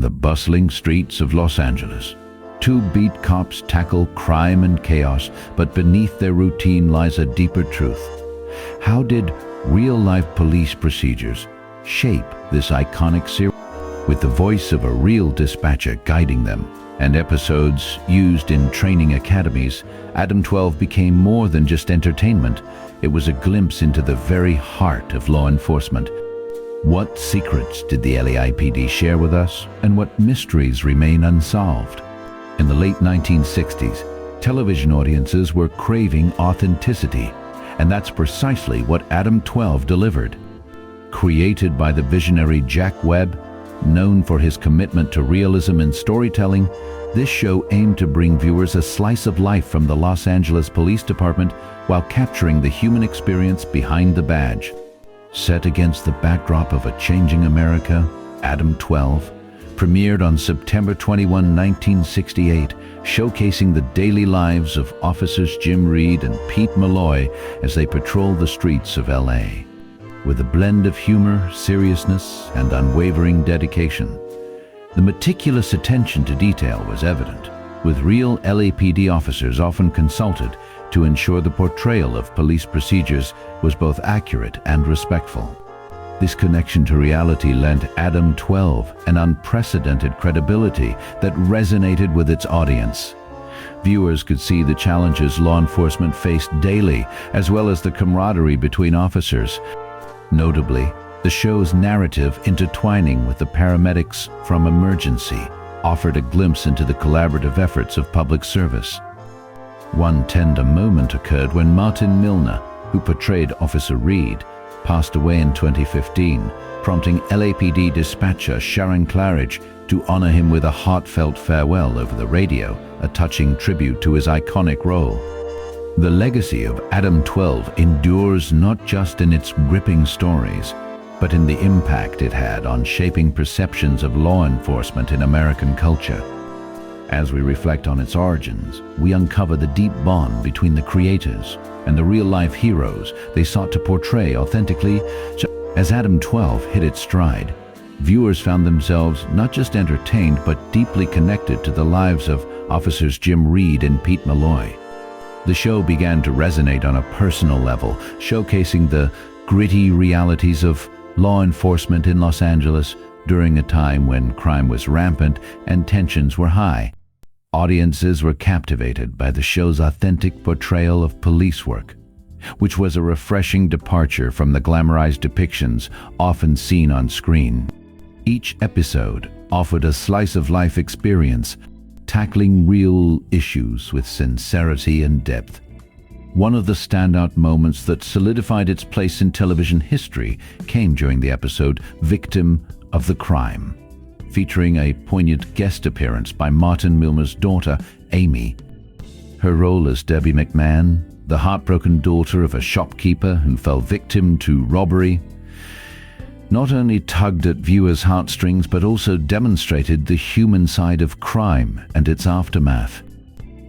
the bustling streets of Los Angeles. Two beat cops tackle crime and chaos, but beneath their routine lies a deeper truth. How did real-life police procedures shape this iconic series? With the voice of a real dispatcher guiding them, and episodes used in training academies, Adam-12 became more than just entertainment. It was a glimpse into the very heart of law enforcement. What secrets did the LAPD share with us, and what mysteries remain unsolved? In the late 1960s, television audiences were craving authenticity, and that's precisely what Adam-12 delivered. Created by the visionary Jack Webb, known for his commitment to realism in storytelling, this show aimed to bring viewers a slice of life from the Los Angeles Police Department while capturing the human experience behind the badge. Set against the backdrop of a changing America, Adam-12 premiered on September 21, 1968, showcasing the daily lives of officers Jim Reed and Pete Malloy as they patrol the streets of LA. With a blend of humor, seriousness, and unwavering dedication, the meticulous attention to detail was evident, with real LAPD officers often consulted to ensure the portrayal of police procedures was both accurate and respectful. This connection to reality lent Adam-12 an unprecedented credibility that resonated with its audience. Viewers could see the challenges law enforcement faced daily, as well as the camaraderie between officers. Notably, the show's narrative, intertwining with the paramedics from Emergency, offered a glimpse into the collaborative efforts of public service. One tender moment occurred when Martin Milner, who portrayed Officer Reed, passed away in 2015, prompting LAPD dispatcher Sharon Claridge to honor him with a heartfelt farewell over the radio, a touching tribute to his iconic role. The legacy of Adam-12 endures not just in its gripping stories, but in the impact it had on shaping perceptions of law enforcement in American culture. As we reflect on its origins, we uncover the deep bond between the creators and the real-life heroes they sought to portray authentically. As Adam-12 hit its stride, viewers found themselves not just entertained but deeply connected to the lives of officers Jim Reed and Pete Malloy. The show began to resonate on a personal level, showcasing the gritty realities of law enforcement in Los Angeles during a time when crime was rampant and tensions were high. Audiences were captivated by the show's authentic portrayal of police work, which was a refreshing departure from the glamorized depictions often seen on screen. Each episode offered a slice-of-life experience, tackling real issues with sincerity and depth. One of the standout moments that solidified its place in television history came during the episode Victim of the Crime, featuring a poignant guest appearance by Martin Milner's daughter, Amy. Her role as Debbie McMahon, the heartbroken daughter of a shopkeeper who fell victim to robbery, not only tugged at viewers' heartstrings but also demonstrated the human side of crime and its aftermath.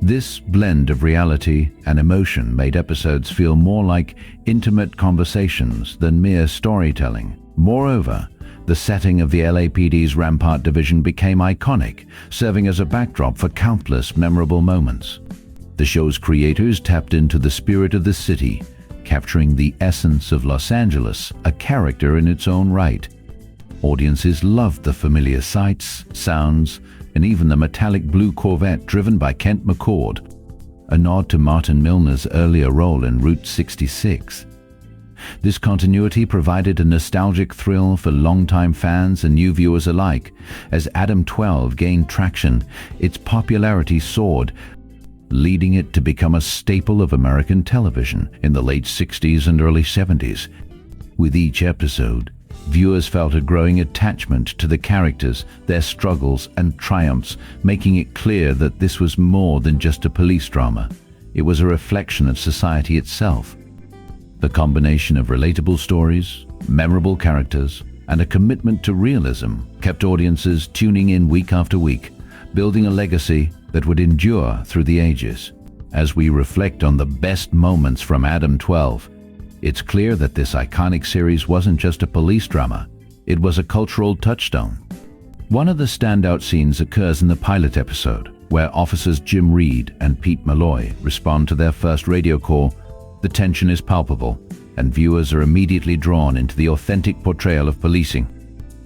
This blend of reality and emotion made episodes feel more like intimate conversations than mere storytelling. Moreover, the setting of the LAPD's Rampart Division became iconic, serving as a backdrop for countless memorable moments. The show's creators tapped into the spirit of the city, capturing the essence of Los Angeles, a character in its own right. Audiences loved the familiar sights, sounds, and even the metallic blue Corvette driven by Kent McCord, a nod to Martin Milner's earlier role in Route 66. This continuity provided a nostalgic thrill for longtime fans and new viewers alike. As Adam-12 gained traction, its popularity soared, leading it to become a staple of American television in the late 60s and early 70s. With each episode, viewers felt a growing attachment to the characters, their struggles and triumphs, making it clear that this was more than just a police drama. It was a reflection of society itself. The combination of relatable stories, memorable characters, and a commitment to realism kept audiences tuning in week after week, building a legacy that would endure through the ages. As we reflect on the best moments from Adam-12, it's clear that this iconic series wasn't just a police drama, it was a cultural touchstone. One of the standout scenes occurs in the pilot episode, where officers Jim Reed and Pete Malloy respond to their first radio call. The tension is palpable, and viewers are immediately drawn into the authentic portrayal of policing.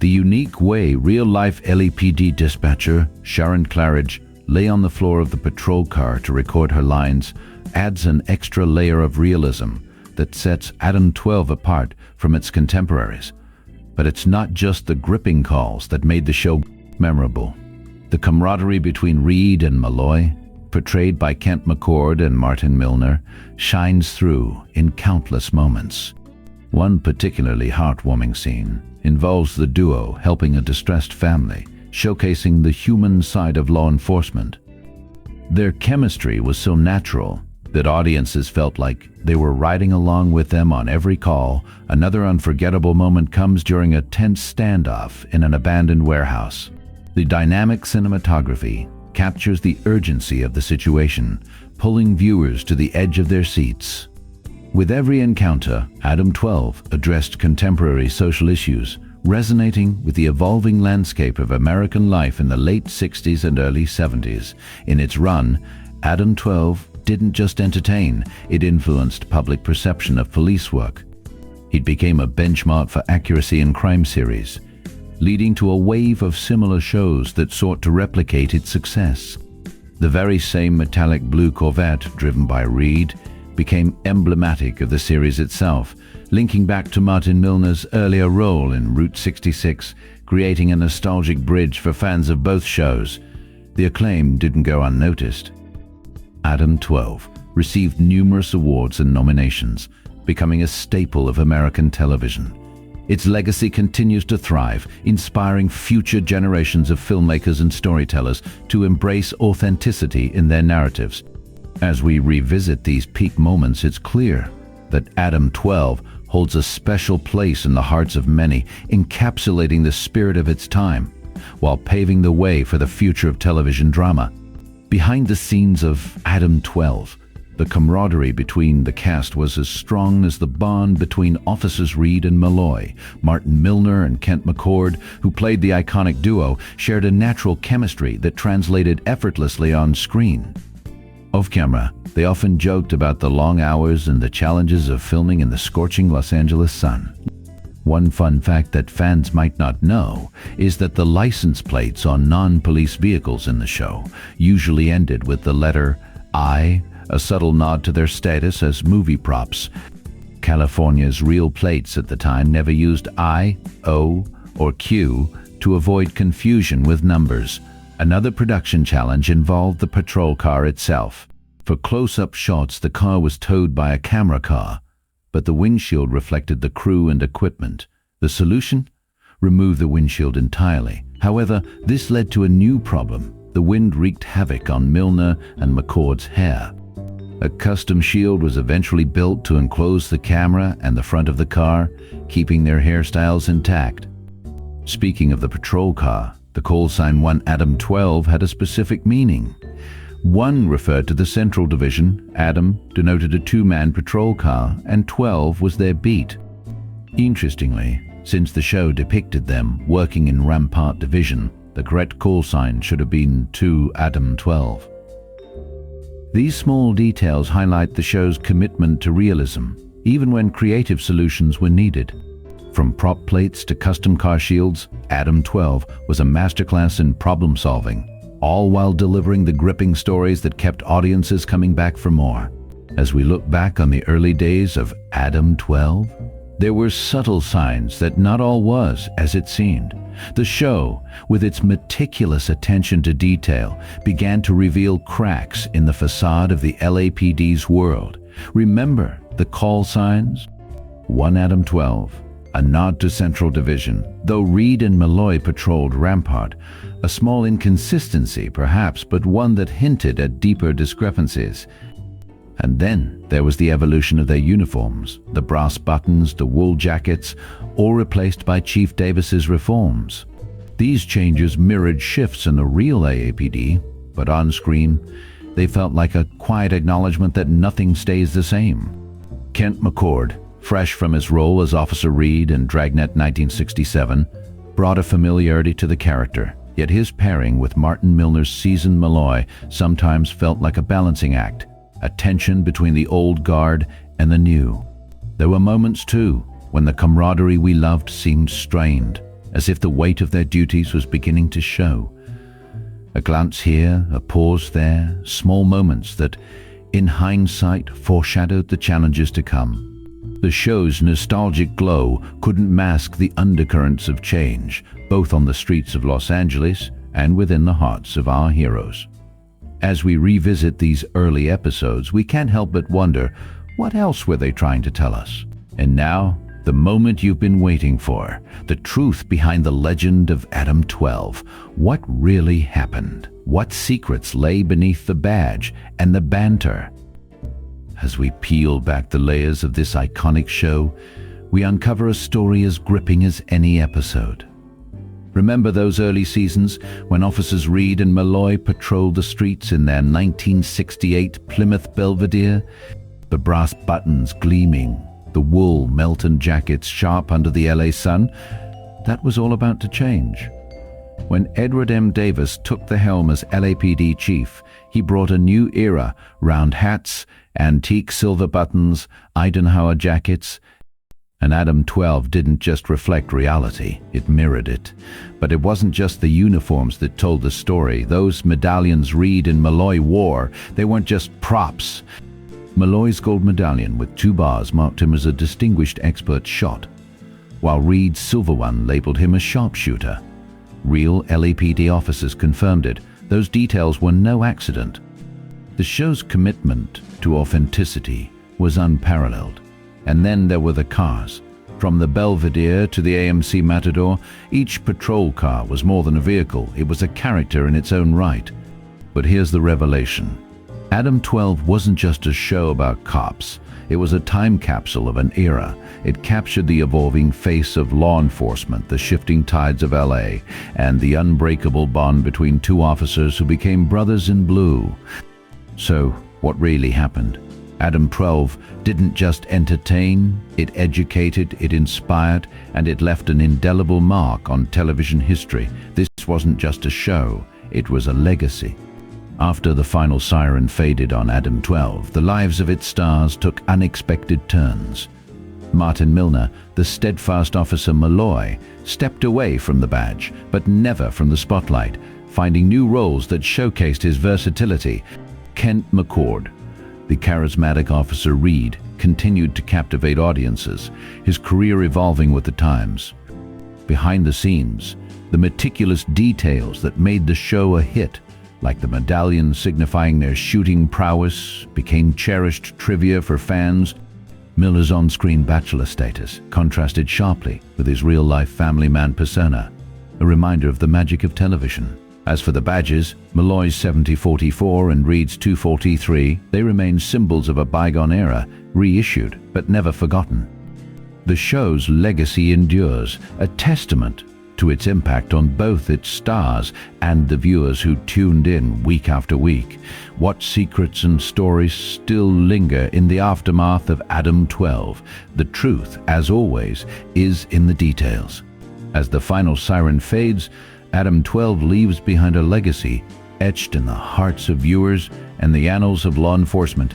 The unique way real-life LAPD dispatcher Sharon Claridge lay on the floor of the patrol car to record her lines adds an extra layer of realism that sets Adam-12 apart from its contemporaries. But it's not just the gripping calls that made the show memorable. The camaraderie between Reed and Malloy, portrayed by Kent McCord and Martin Milner, shines through in countless moments. One particularly heartwarming scene involves the duo helping a distressed family, showcasing the human side of law enforcement. Their chemistry was so natural that audiences felt like they were riding along with them on every call. Another unforgettable moment comes during a tense standoff in an abandoned warehouse. The dynamic cinematography captures the urgency of the situation, pulling viewers to the edge of their seats. With every encounter, Adam-12 addressed contemporary social issues, resonating with the evolving landscape of American life in the late 60s and early 70s. In its run, Adam-12 didn't just entertain, it influenced public perception of police work. It became a benchmark for accuracy in crime series, leading to a wave of similar shows that sought to replicate its success. The very same metallic blue Corvette, driven by Reed, became emblematic of the series itself, linking back to Martin Milner's earlier role in Route 66, creating a nostalgic bridge for fans of both shows. The acclaim didn't go unnoticed. Adam-12 received numerous awards and nominations, becoming a staple of American television. Its legacy continues to thrive, inspiring future generations of filmmakers and storytellers to embrace authenticity in their narratives. As we revisit these peak moments, it's clear that Adam-12 holds a special place in the hearts of many, encapsulating the spirit of its time, while paving the way for the future of television drama. Behind the scenes of Adam-12, the camaraderie between the cast was as strong as the bond between officers Reed and Malloy. Martin Milner and Kent McCord, who played the iconic duo, shared a natural chemistry that translated effortlessly on screen. Off camera, they often joked about the long hours and the challenges of filming in the scorching Los Angeles sun. One fun fact that fans might not know is that the license plates on non-police vehicles in the show usually ended with the letter I, a subtle nod to their status as movie props. California's real plates at the time never used I, O, or Q to avoid confusion with numbers. Another production challenge involved the patrol car itself. For close-up shots, the car was towed by a camera car, but the windshield reflected the crew and equipment. The solution? Remove the windshield entirely. However, this led to a new problem. The wind wreaked havoc on Milner and McCord's hair. A custom shield was eventually built to enclose the camera and the front of the car, keeping their hairstyles intact. Speaking of the patrol car, the call sign 1 Adam-12 had a specific meaning. 1 referred to the Central Division, Adam denoted a 2-man patrol car, and 12 was their beat. Interestingly, since the show depicted them working in Rampart Division, the correct call sign should have been 2 Adam-12. These small details highlight the show's commitment to realism, even when creative solutions were needed. From prop plates to custom car shields, Adam-12 was a masterclass in problem solving, all while delivering the gripping stories that kept audiences coming back for more. As we look back on the early days of Adam-12, there were subtle signs that not all was as it seemed. The show, with its meticulous attention to detail, began to reveal cracks in the facade of the LAPD's world. Remember the call signs? 1 Adam-12, a nod to Central Division, though Reed and Malloy patrolled Rampart. A small inconsistency, perhaps, but one that hinted at deeper discrepancies. And then there was the evolution of their uniforms, the brass buttons, the wool jackets, all replaced by Chief Davis's reforms. These changes mirrored shifts in the real AAPD, but on screen, they felt like a quiet acknowledgement that nothing stays the same. Kent McCord, fresh from his role as Officer Reed in Dragnet 1967, brought a familiarity to the character, yet his pairing with Martin Milner's seasoned Malloy sometimes felt like a balancing act, a tension between the old guard and the new. There were moments, too, when the camaraderie we loved seemed strained, as if the weight of their duties was beginning to show. A glance here, a pause there, small moments that, in hindsight, foreshadowed the challenges to come. The show's nostalgic glow couldn't mask the undercurrents of change, both on the streets of Los Angeles and within the hearts of our heroes. As we revisit these early episodes, we can't help but wonder, what else were they trying to tell us? And now, the moment you've been waiting for, the truth behind the legend of Adam-12. What really happened? What secrets lay beneath the badge and the banter? As we peel back the layers of this iconic show, we uncover a story as gripping as any episode. Remember those early seasons when Officers Reed and Malloy patrolled the streets in their 1968 Plymouth Belvedere? The brass buttons gleaming, the wool Melton jackets sharp under the LA sun? That was all about to change. When Edward M. Davis took the helm as LAPD chief, he brought a new era: round hats, antique silver buttons, Eisenhower jackets. And Adam-12 didn't just reflect reality, it mirrored it. But it wasn't just the uniforms that told the story. Those medallions Reed and Malloy wore, they weren't just props. Malloy's gold medallion with 2 bars marked him as a distinguished expert shot, while Reed's silver one labeled him a sharpshooter. Real LAPD officers confirmed it. Those details were no accident. The show's commitment to authenticity was unparalleled. And then there were the cars. From the Belvedere to the AMC Matador, each patrol car was more than a vehicle. It was a character in its own right. But here's the revelation. Adam-12 wasn't just a show about cops. It was a time capsule of an era. It captured the evolving face of law enforcement, the shifting tides of LA, and the unbreakable bond between 2 officers who became brothers in blue. So, what really happened? Adam-12 didn't just entertain, it educated, it inspired, and it left an indelible mark on television history. This wasn't just a show, it was a legacy. After the final siren faded on Adam-12, the lives of its stars took unexpected turns. Martin Milner, the steadfast officer Malloy, stepped away from the badge, but never from the spotlight, finding new roles that showcased his versatility. Kent McCord, the charismatic officer Reed, continued to captivate audiences, his career evolving with the times. Behind the scenes, the meticulous details that made the show a hit, like the medallions signifying their shooting prowess, became cherished trivia for fans. Miller's on-screen bachelor status contrasted sharply with his real-life family man persona, a reminder of the magic of television. As for the badges, Malloy's 7044 and Reed's 243, they remain symbols of a bygone era, reissued but never forgotten. The show's legacy endures, a testament to its impact on both its stars and the viewers who tuned in week after week. What secrets and stories still linger in the aftermath of Adam-12? The truth, as always, is in the details. As the final siren fades, Adam-12 leaves behind a legacy etched in the hearts of viewers and the annals of law enforcement.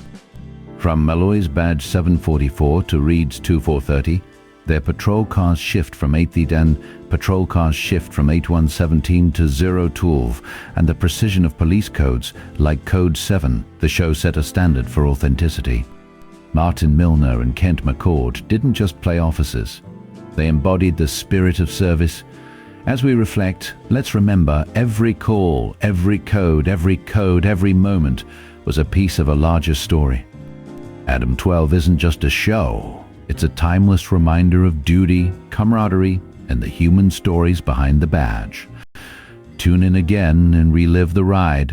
From Malloy's badge 744 to Reed's 2430, their patrol cars shift from 8117 to 012, and the precision of police codes, like Code 7, the show set a standard for authenticity. Martin Milner and Kent McCord didn't just play officers. They embodied the spirit of service. As we reflect, let's remember every call, every code, every moment was a piece of a larger story. Adam-12 isn't just a show. It's a timeless reminder of duty, camaraderie, and the human stories behind the badge. Tune in again and relive the ride